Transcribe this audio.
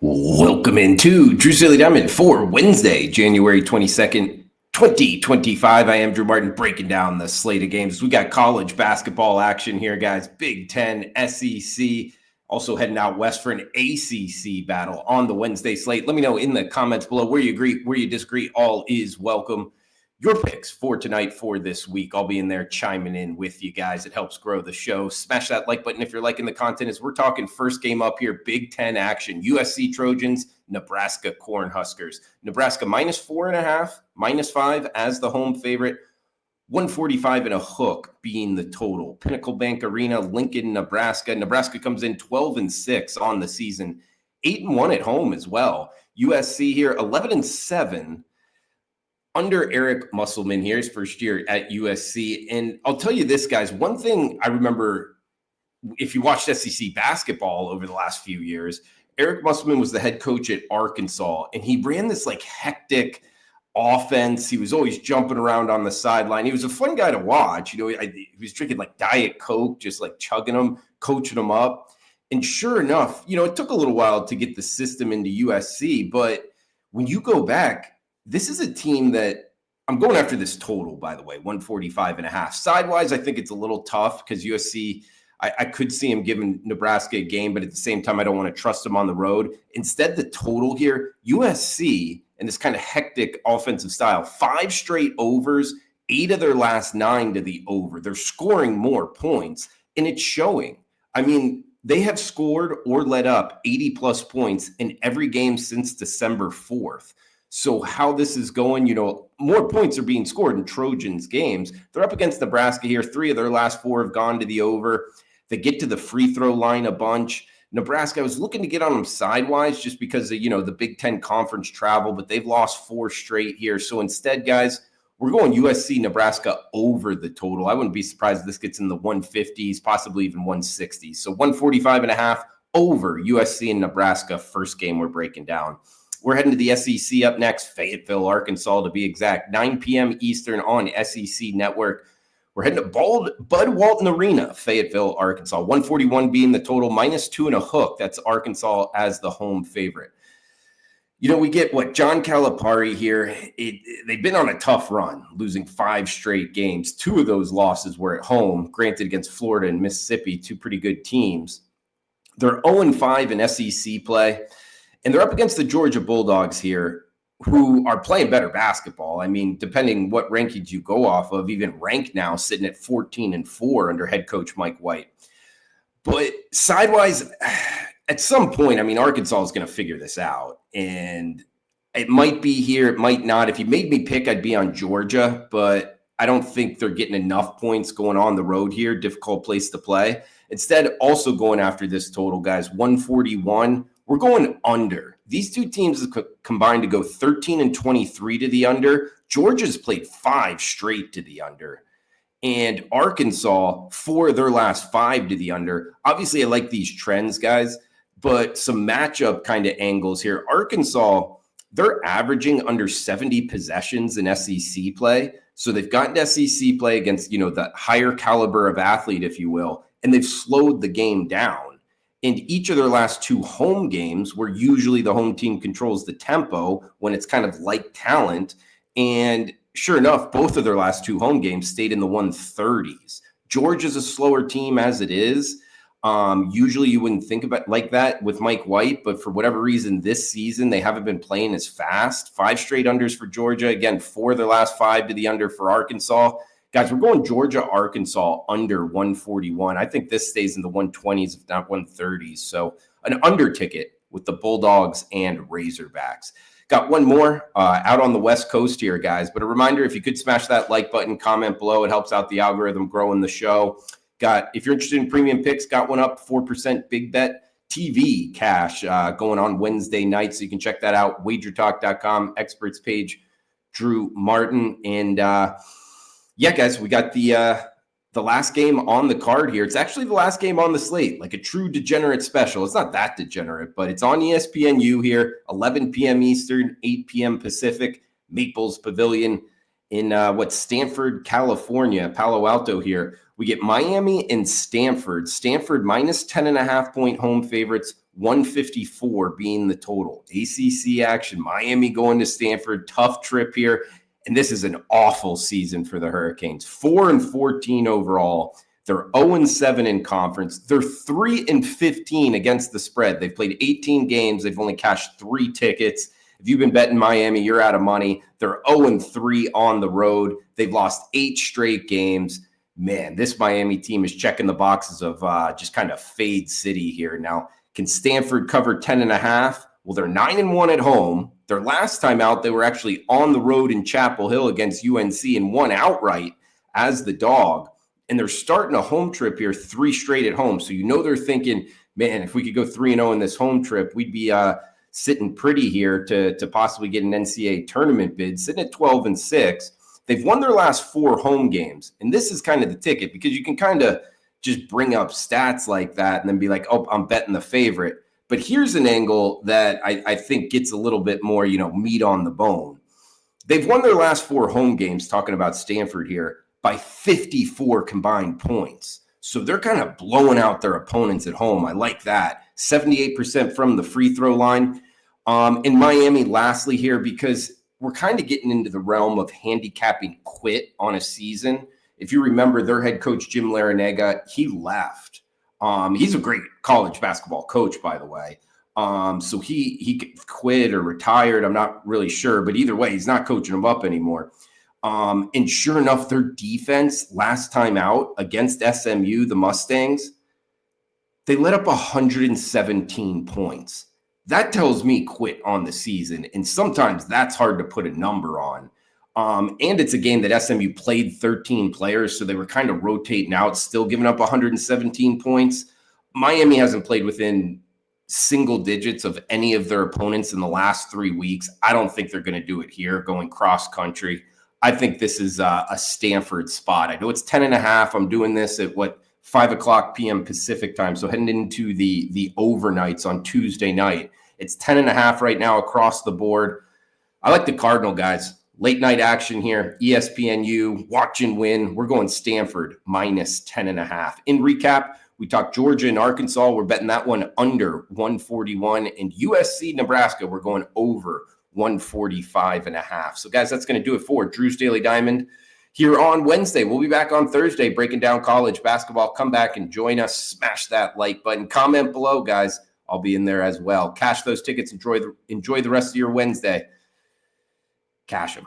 Welcome into Drew Silly Diamond for Wednesday, January 22nd, 2025. I am Drew Martin breaking down the slate of games. We got college basketball action here, guys. Big Ten, SEC, also heading out west for an ACC battle on the Wednesday slate. Let me know in the comments below where you agree, where you disagree. All is welcome. Your picks for tonight, for this week. I'll be in there chiming in with you guys. It helps grow the show. Smash that like button if you're liking the content. As we're talking first game up here, Big Ten action. USC Trojans, Nebraska Cornhuskers. Nebraska -4.5, -5 as the home favorite. 145 and a hook being the total. Pinnacle Bank Arena, Lincoln, Nebraska. Nebraska comes in 12-6 on the season. 8-1 at home as well. USC here, 11-7. Under Eric Musselman here, his first year at USC. And I'll tell you this, guys, one thing I remember, if you watched SEC basketball over the last few years, Eric Musselman was the head coach at Arkansas, and he ran this like hectic offense. He was always jumping around on the sideline. He was a fun guy to watch. You know, he was drinking like Diet Coke, just like chugging them, coaching them up. And sure enough, you know, it took a little while to get the system into USC, but when you go back, this is a team that I'm going after this total, by the way, 145.5. Sidewise, I think it's a little tough because USC, I could see him giving Nebraska a game, but at the same time, I don't want to trust him on the road. Instead, the total here, USC and this kind of hectic offensive style, 5 straight overs, 8 of their last 9 to the over. They're scoring more points, and it's showing. I mean, they have scored or let up 80-plus points in every game since December 4th. So how this is going, you know, more points are being scored in Trojans games. They're up against Nebraska here. 3 of their last 4 have gone to the over. They get to the free throw line a bunch. Nebraska, I was looking to get on them sidewise just because of, you know, the Big Ten conference travel, but they've lost 4 straight here. So instead, guys, we're going USC Nebraska over the total. I wouldn't be surprised if this gets in the 150s, possibly even 160s. So 145.5 over USC and Nebraska, first game we're breaking down. We're heading to the SEC up next, Fayetteville, Arkansas, to be exact. 9 p.m. Eastern on SEC Network. We're heading to Bud Walton Arena, Fayetteville, Arkansas. 141 being the total, -2 and a hook. That's Arkansas as the home favorite. You know, we get John Calipari here. They've been on a tough run, losing 5 straight games. 2 of those losses were at home, granted against Florida and Mississippi, 2 pretty good teams. They're 0-5 in SEC play. And they're up against the Georgia Bulldogs here, who are playing better basketball. I mean, depending what rankings you go off of, even ranked now sitting at 14-4 under head coach Mike White. But sidewise, at some point, I mean, Arkansas is going to figure this out. And it might be here, it might not. If you made me pick, I'd be on Georgia, but I don't think they're getting enough points going on the road here. Difficult place to play. Instead, also going after this total, guys, 141. We're going under. These 2 teams have combined to go 13-23 to the under. Georgia's played 5 straight to the under. And Arkansas, 4 of their last 5 to the under. Obviously, I like these trends, guys, but some matchup kind of angles here. Arkansas, they're averaging under 70 possessions in SEC play. So they've gotten to SEC play against, you know, the higher caliber of athlete, if you will, and they've slowed the game down. And each of their last 2 home games, where usually the home team controls the tempo when it's kind of like talent. And sure enough, both of their last 2 home games stayed in the 130s. Georgia's a slower team as it is. Usually you wouldn't think about like that with Mike White, but for whatever reason this season, they haven't been playing as fast. 5 straight unders for Georgia. Again, 4 of their last 5 to the under for Arkansas. Guys, we're going Georgia, Arkansas under 141. I think this stays in the 120s, if not 130s. So an under ticket with the Bulldogs and Razorbacks. Got one more out on the West Coast here, guys. But a reminder, if you could smash that like button, comment below. It helps out the algorithm growing the show. If you're interested in premium picks, got one up, 4% big bet TV cash going on Wednesday night. So you can check that out, WagerTalk.com, experts page, Drew Martin. And yeah, guys, we got the last game on the card here. It's actually the last game on the slate, like a true degenerate special. It's not that degenerate, but it's on ESPNU here, 11 p.m. Eastern, 8 p.m. Pacific, Maples Pavilion in Stanford, California, Palo Alto here. We get Miami and Stanford. Stanford minus 10.5 point home favorites, 154 being the total. ACC action, Miami going to Stanford, tough trip here. And this is an awful season for the Hurricanes. 4-14 overall. They're 0-7 in conference. They're 3-15 against the spread. They've played 18 games. They've only cashed 3 tickets. If you've been betting Miami, you're out of money. They're 0-3 on the road. They've lost 8 straight games. Man, this Miami team is checking the boxes of just kind of fade city here. Now, can Stanford cover 10.5? Well, they're 9-1 at home. Their last time out, they were actually on the road in Chapel Hill against UNC and won outright as the dog. And they're starting a home trip here, 3 straight at home. So they're thinking, man, if we could go 3-0 in this home trip, we'd be sitting pretty here to possibly get an NCAA tournament bid, sitting at 12-6. They've won their last 4 home games. And this is kind of the ticket, because you can kind of just bring up stats like that and then be like, oh, I'm betting the favorite. But here's an angle that I think gets a little bit more, meat on the bone. They've won their last 4 home games, talking about Stanford here, by 54 combined points. So they're kind of blowing out their opponents at home. I like that. 78% from the free throw line. In Miami, lastly here, because we're kind of getting into the realm of handicapping quit on a season. If you remember, their head coach, Jim Larinaga, he left. He's a great college basketball coach, by the way. So he quit or retired. I'm not really sure. But either way, he's not coaching them up anymore. And sure enough, their defense last time out against SMU, the Mustangs, they let up 117 points. That tells me quit on the season. And sometimes that's hard to put a number on. And it's a game that SMU played 13 players, so they were kind of rotating out, still giving up 117 points. Miami hasn't played within single digits of any of their opponents in the last 3 weeks. I don't think they're going to do it here, going cross country. I think this is a Stanford spot. I know it's 10.5. I'm doing this at 5:00 p.m. Pacific time. So heading into the overnights on Tuesday night, it's 10.5 right now across the board. I like the Cardinal guys. Late night action here. ESPNU, watch and win. We're going Stanford minus 10.5. In recap, we talked Georgia and Arkansas. We're betting that one under 141. And USC, Nebraska, we're going over 145.5. So, guys, that's going to do it for Drew's Daily Diamond here on Wednesday. We'll be back on Thursday breaking down college basketball. Come back and join us. Smash that like button. Comment below, guys. I'll be in there as well. Cash those tickets. Enjoy the rest of your Wednesday. Cash them.